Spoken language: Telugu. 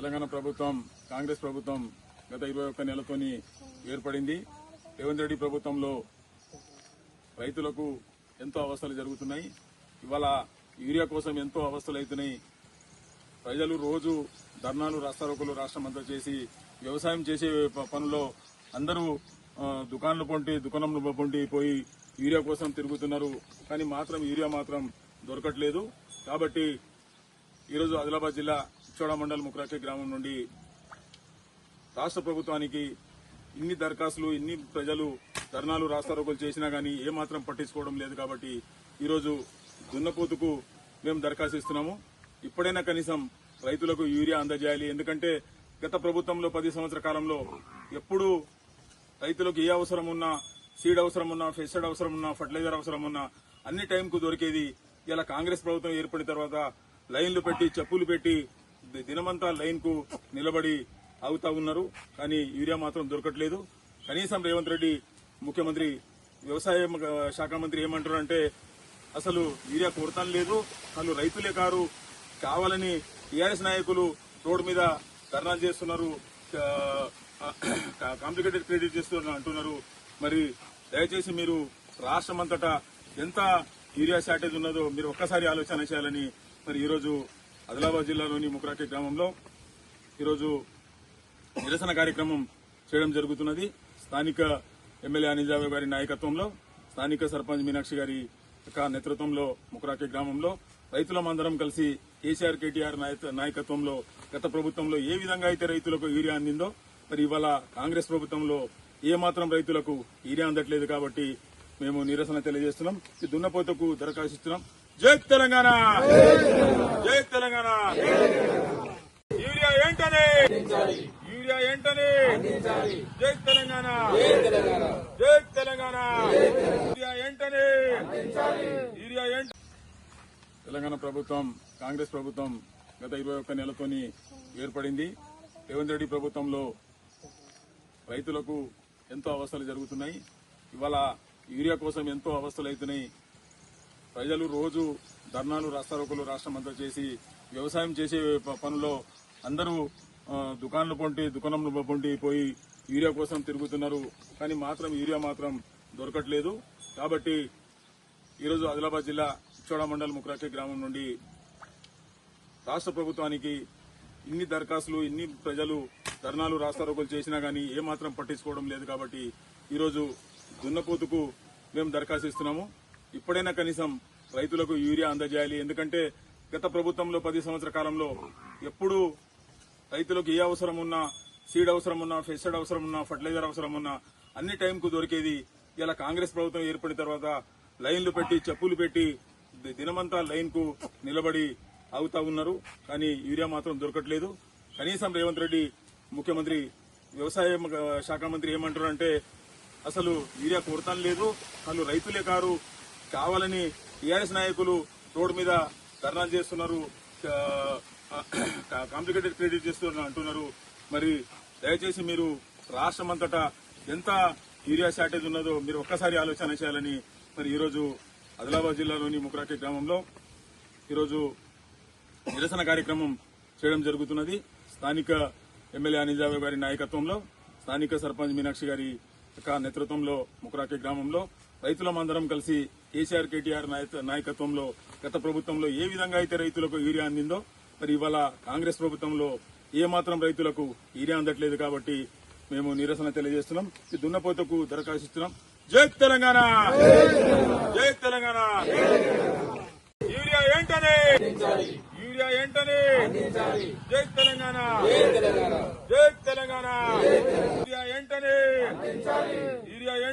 తెలంగాణ ప్రభుత్వం కాంగ్రెస్ ప్రభుత్వం గత 21 నెలతోని ఏర్పడింది. రేవంత్ రెడ్డి ప్రభుత్వంలో రైతులకు ఎంతో అవస్థలు జరుగుతున్నాయి. ఇవాళ యూరియా కోసం ఎంతో అవస్థలు అవుతున్నాయి. ప్రజలు రోజు ధర్నాలు రాస్తారోకోలు రాష్ట్రమంతా చేసి వ్యవసాయం చేసే పనుల్లో అందరూ దుకాణంలో పొంటి పోయి యూరియా కోసం తిరుగుతున్నారు. కానీ యూరియా మాత్రం దొరకట్లేదు. కాబట్టి ఈరోజు ఆదిలాబాద్ జిల్లా ఇచ్చోడ మండల్ ముక్రాకే గ్రామం నుండి రాష్ట్ర ప్రభుత్వానికి ఇన్ని దరఖాస్తులు ఇన్ని ప్రజలు ధర్నాలు రాస్తారోకోలు చేసినా గానీ ఏమాత్రం పట్టించుకోవడం లేదు. కాబట్టి ఈరోజు దున్నపోతుకు మేము దరఖాస్తు ఇస్తున్నాము. ఇప్పుడైనా కనీసం రైతులకు యూరియా అందజేయాలి. ఎందుకంటే గత ప్రభుత్వంలో 10 సంవత్సరాల కాలంలో ఎప్పుడు రైతులకు ఏ అవసరం ఉన్నా, సీడ్ అవసరం ఉన్నా, పెస్టిసైడ్ అవసరం ఉన్నా, ఫర్టిలైజర్ అవసరం ఉన్నా అన్ని టైంకు దొరికేది. ఇలా కాంగ్రెస్ ప్రభుత్వం ఏర్పడిన తర్వాత లైన్లు పెట్టి చెప్పులు పెట్టి దినమంతా లైన్ కు నిలబడి అవుతా ఉన్నారు. కానీ యూరియా మాత్రం దొరకట్లేదు. కనీసం రేవంత్ రెడ్డి ముఖ్యమంత్రి వ్యవసాయ శాఖ మంత్రి ఏమంటారంటే అసలు యూరియా కొరత లేదు, వాళ్ళు రైతులే కారు, కావాలని టీఆర్ఎస్ నాయకులు రోడ్డు మీద ధర్నాలు చేస్తున్నారు, కాంప్లికేటెడ్ క్రెడిట్ చేస్తున్నారు అంటున్నారు. మరి దయచేసి మీరు రాష్ట్రమంతటా ఎంత యూరియా షార్టేజ్ ఉన్నదో మీరు ఒక్కసారి ఆలోచన చేయాలని మరి ఈరోజు ఆదిలాబాద్ జిల్లాలోని ముక్రాకే గ్రామంలో ఈరోజు నిరసన కార్యక్రమం చేయడం జరుగుతున్నది. స్థానిక ఎమ్మెల్యే అనిల్ గారి నాయకత్వంలో, స్థానిక సర్పంచ్ మీనాక్షి గారి నేతృత్వంలో ముక్రాకే గ్రామంలో రైతులమందరం కలిసి కేసీఆర్ కేటీఆర్ నాయకత్వంలో గత ప్రభుత్వంలో ఏ విధంగా అయితే రైతులకు యూరియా అందిందో మరి ఇవాళ కాంగ్రెస్ ప్రభుత్వంలో ఏమాత్రం రైతులకు యూరియా అందట్లేదు. కాబట్టి మేము నిరసన తెలియజేస్తున్నాం. ఈ దున్నపోతకు దరఖాస్తు ఇస్తున్నాం. జై తెలంగాణ, జై తెలంగాణ. యూరియా ఏంటనే, యూరియా ఏంటనే, జై తెలంగాణ, జై తెలంగాణ. యూరియా ఏంటనే, యూరియా ఏంట. తెలంగాణ ప్రభుత్వం కాంగ్రెస్ ప్రభుత్వం గత 21 నెలతోని ఏర్పడింది. రేవంత్ రెడ్డి ప్రభుత్వంలో రైతులకు ఎంతో అవస్థలు జరుగుతున్నాయి. ఇవాళ యూరియా కోసం ఎంతో అవస్థలు అవుతున్నాయి. ప్రజలు రోజు ధర్నాలు రాస్తారోకోలు రాష్ట్రమంతా చేసి వ్యవసాయం చేసే పనుల్లో అందరూ దుకాణంలో పొంటి పోయి యూరియా కోసం తిరుగుతున్నారు. కానీ యూరియా మాత్రం దొరకట్లేదు. కాబట్టి ఈరోజు ఆదిలాబాద్ జిల్లా ఇచ్చోడ మండల్ ముక్రాకే గ్రామం నుండి రాష్ట్ర ప్రభుత్వానికి ఇన్ని దరఖాస్తులు ఇన్ని ప్రజలు ధర్నాలు రాస్తారోకోలు చేసినా గానీ ఏమాత్రం పట్టించుకోవడం లేదు. కాబట్టి ఈరోజు దున్నపోతుకు మేము దరఖాస్తు ఇస్తున్నాము. ఇప్పుడైనా కనీసం రైతులకు యూరియా అందజేయాలి. ఎందుకంటే గత ప్రభుత్వంలో 10 సంవత్సరాల కాలంలో ఎప్పుడు రైతులకు ఏ అవసరం ఉన్నా, సీడ్ అవసరం ఉన్నా, పెస్టిసైడ్ అవసరం ఉన్నా, ఫర్టిలైజర్ అవసరం ఉన్నా అన్ని టైంకు దొరికేది. ఇలా కాంగ్రెస్ ప్రభుత్వం ఏర్పడిన తర్వాత లైన్లు పెట్టి చెప్పులు పెట్టి దినమంతా లైన్ కు నిలబడి అవుతా ఉన్నారు. కానీ యూరియా మాత్రం దొరకట్లేదు. కనీసం రేవంత్ రెడ్డి ముఖ్యమంత్రి వ్యవసాయ శాఖ మంత్రి ఏమంటారంటే అసలు యూరియా కొరత లేదు, వాళ్ళు రైతులే కారు, కావాలని టీఆర్ఎస్ నాయకులు రోడ్డు మీద ధర్నాలు చేస్తున్నారు, కాంప్లికేటెడ్ క్రెడిట్ చేస్తున్నారు అంటున్నారు. మరి దయచేసి మీరు రాష్ట్రమంతటా ఎంత యూరియా షార్టేజ్ ఉన్నదో మీరు ఒక్కసారి ఆలోచన చేయాలని మరి ఈరోజు ఆదిలాబాద్ జిల్లాలోని ముక్రాకే గ్రామంలో ఈరోజు నిరసన కార్యక్రమం చేయడం జరుగుతున్నది. స్థానిక ఎమ్మెల్యే అనిల్ గారి నాయకత్వంలో, స్థానిక సర్పంచ్ మీనాక్షి గారి నేతృత్వంలో ముక్రాకే గ్రామంలో రైతులమందరం కలిసి కేసీఆర్ కేటీఆర్ నాయకత్వంలో గత ప్రభుత్వంలో ఏ విధంగా అయితే రైతులకు యూరియా అందిందో మరి ఇవాళ కాంగ్రెస్ ప్రభుత్వంలో ఏమాత్రం రైతులకు యూరియా అందట్లేదు. కాబట్టి మేము నిరసన తెలియజేస్తున్నాం. ఈ దున్నపోతకు దరఖాస్తు ఇస్తున్నాం. జై తెలంగాణ, జై తెలంగాణ. యూరియా ఏంటనే, యూరియా ఏంటనే, జై తెలంగాణ, జై తెలంగాణ. యూరియా ఏంటనే, యూరియా ఏంట.